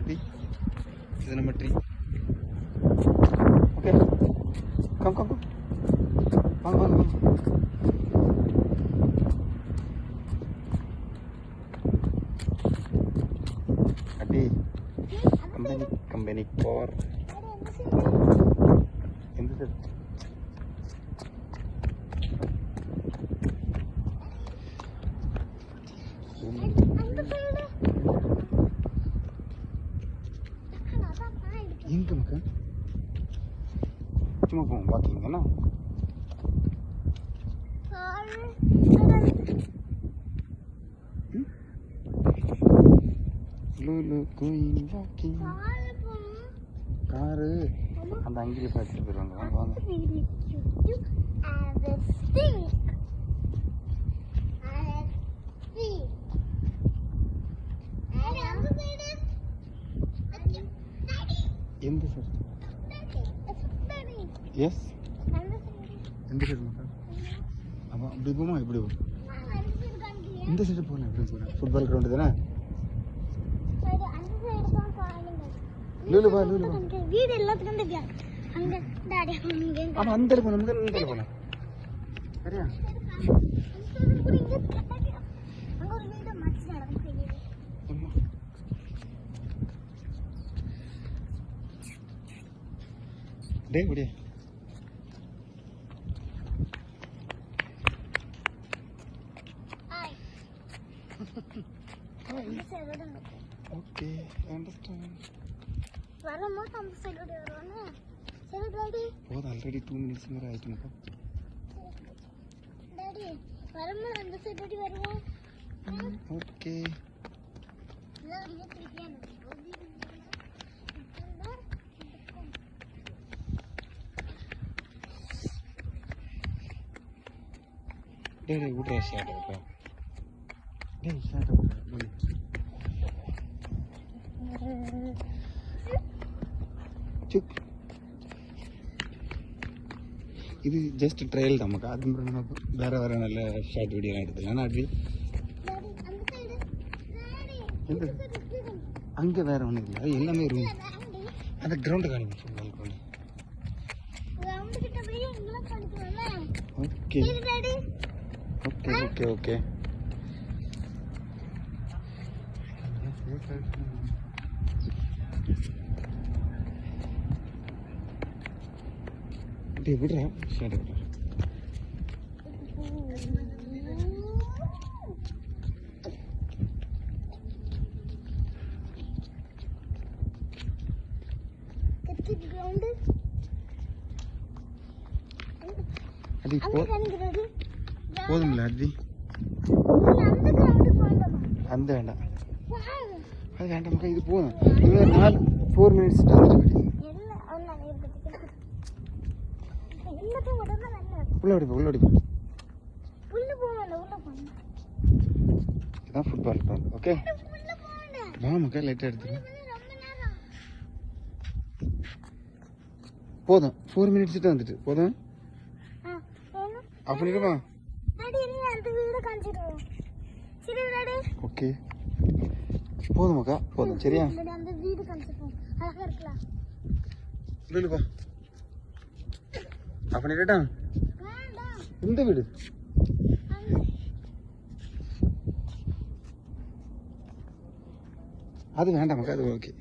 Ready? This is number 3. Okay. Come. Come. Adi. Company car. In this. எங்க மக்கா சும்மா போவோம் பாத்தீங்கன்னா காரு அந்த அங்கிலே பார்த்துட்டு போயிருவாங்க. வாங்க வாங்க. எந்த சார்? எஸ் எந்த சைடு மக்கா? அப்போ அப்படி போமா இப்படி போ. இந்த சைடு போகலாம். எப்படி போகிறேன்? ஃபுட்பால் கிரவுண்டு தானே? லூலு வா வீடு எல்லாத்துக்கும் அங்கே டாடி அப்போ அந்த போகணும். நமக்கு இந்த போகலாம். சரியா? டே முடிய ஓகே அண்டர்ஸ்டாண்ட். வரும்போது அந்த சைடு வருவானே. சரி டாடி போதும். ஆல்ரெடி 2 மினிட்ஸ் மேலே ஆயிட்டு மக்கா. டாடி வரும்போது அந்த சைடு வருவோம். ஓகே டேய் விட்றா ஷாட் விட்றா. டேய் ஷாட் விட்றா. சுக் இது ஜஸ்ட் ட்ரையல் தான் நமக்கு. அது நம்ம வேற நல்ல ஷார்ட் வீடியோலாம் எடுத்துக்கலாம். அப்படி அங்கே வேற ஒன்றும் இல்லை. அது எல்லாமே ரூம். அந்த கிரவுண்டு காணுங்க. Football ground. Okay okay okay okay டேய் விட்றா ஷாட் விட்றா. அடி போதும்ல அடி. அந்த வேண்டாம். அது வேண்டாம் மக்கா. இது போதும். இது 4 மினிட்ஸ் வந்துட்டு உள்ள ஓடிப்போ. இதான் ஃபுட்பால் கிரவுண்ட். ஓகே வா மக்கா. லைட்டாக எடுத்துக்கலாம். போதும். 4 மினிட்ஸ் கிட்ட வந்துட்டு போதும். அப்படிமா ஓகே போதும் மக்கா. போதும். சரியா? வீடுப்பா அப்படின்ட்டா இந்த வீடு அது வேண்டாம் மக்கா. அது ஓகே.